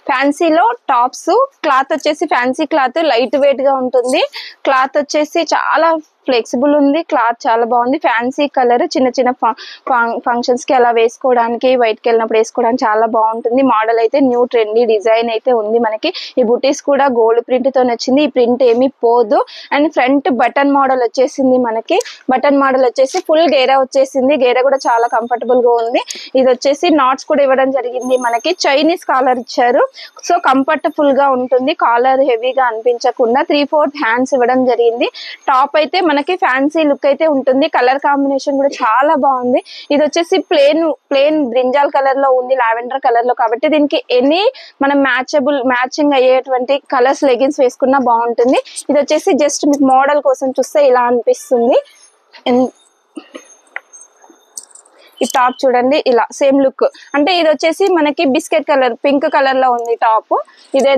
ఫ్యాన్సీలో tops cloth వచ్చేసి fancy cloth light weight గా ఉంటుంది. క్లాత్ వచ్చేసి చాలా ఫ్లెక్సిబుల్ ఉంది. క్లాత్ చాలా బాగుంది. ఫ్యాన్సీ కలర్ చిన్న చిన్న ఫంక్షన్స్ కి అలా వేసుకోవడానికి బయటకి వెళ్ళినప్పుడు వేసుకోవడానికి చాలా బాగుంటుంది. మోడల్ అయితే న్యూ ట్రెండీ డిజైన్ అయితే ఉంది. మనకి ఈ బుటీస్ కూడా గోల్డ్ ప్రింట్ తో వచ్చింది. ఈ ప్రింట్ ఏమీ పోదు. అండ్ ఫ్రంట్ బటన్ మోడల్ వచ్చేసింది. మనకి బటన్ మోడల్ వచ్చేసి ఫుల్ గేరా వచ్చేసింది. గేరా కూడా చాలా కంఫర్టబుల్ గా ఉంది. ఇది వచ్చేసి నాట్స్ కూడా ఇవ్వడం జరిగింది. మనకి చైనీస్ కాలర్ ఇచ్చారు. సో కంఫర్టబుల్ గా ఉంటుంది. కాలర్ హెవీగా అనిపించకుండా 3/4 హ్యాండ్స్ ఇవ్వడం జరిగింది. టాప్ అయితే మనకి ఫ్యాన్సీ లుక్ అయితే ఉంటుంది. కలర్ కాంబినేషన్ కూడా చాలా బాగుంది. ఇది వచ్చేసి ప్లేన్ బ్రింజాల్ కలర్ లో ఉంది, లావెండర్ కలర్ లో. కాబట్టి దీనికి ఎనీ మనం మ్యాచింగ్ అయ్యేటువంటి కలర్స్ లెగిన్స్ వేసుకున్నా బాగుంటుంది. ఇది వచ్చేసి జస్ట్ మీకు మోడల్ కోసం చూస్తే ఇలా అనిపిస్తుంది. ఈ టాప్ చూడండి, ఇలా సేమ్ లుక్. అంటే ఇది వచ్చేసి మనకి బిస్కెట్ కలర్ పింక్ కలర్ లో ఉంది టాప్. ఇదే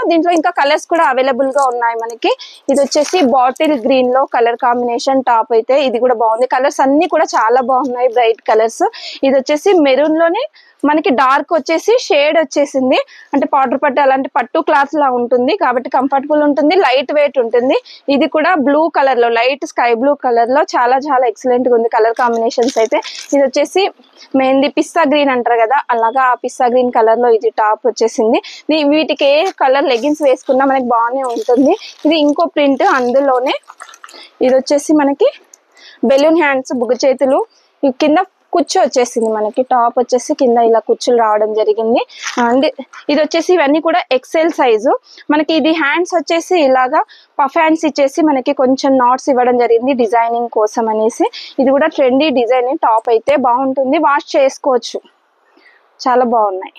దీంట్లో ఇంకా కలర్స్ కూడా అవైలబుల్ గా ఉన్నాయి మనకి. ఇది వచ్చేసి బాటిల్ గ్రీన్ లో కలర్ కాంబినేషన్ టాప్ అయితే ఇది కూడా బాగుంది. కలర్స్ అన్ని కూడా చాలా బాగున్నాయి, బ్రైట్ కలర్స్. ఇది వచ్చేసి మెరూన్ లోనే మనకి డార్క్ వచ్చేసి షేడ్ వచ్చేసింది. అంటే పౌడర్ పట్టు అలాంటి పట్టు క్లాత్ లా ఉంటుంది. కాబట్టి కంఫర్టబుల్ ఉంటుంది, లైట్ వెయిట్ ఉంటుంది. ఇది కూడా బ్లూ కలర్ లో, లైట్ స్కై బ్లూ కలర్ లో చాలా చాలా ఎక్సలెంట్ గా ఉంది కలర్ కాంబినేషన్స్ అయితే. ఇది వచ్చేసి మెహందీ పిస్తా గ్రీన్ అంటారు కదా, అలాగా ఆ పిస్తా గ్రీన్ కలర్ లో ఇది టాప్ వచ్చేసింది. వీటికి ఏ కలర్ లెగిన్స్ వేసుకున్నా మనకి బాగానే ఉంటుంది. ఇది ఇంకో ప్రింట్ అందులోనే. ఇది వచ్చేసి మనకి బెలూన్ హ్యాండ్స్, బుగ్గ చేతులు, కింద కుచ్చు వచ్చేసింది. మనకి టాప్ వచ్చేసి కింద ఇలా కుచ్చులు రావడం జరిగింది. అండ్ ఇది వచ్చేసి ఇవన్నీ కూడా ఎక్సెల్ సైజు. మనకి ఇది హ్యాండ్స్ వచ్చేసి ఇలాగా పఫ్ హ్యాండ్స్ ఇచ్చేసి మనకి కొంచెం నాట్స్ ఇవ్వడం జరిగింది డిజైనింగ్ కోసం అనేసి. ఇది కూడా ట్రెండీ డిజైన్. టాప్ అయితే బాగుంటుంది, వాష్ చేసుకోవచ్చు. చాలా బాగున్నాయి.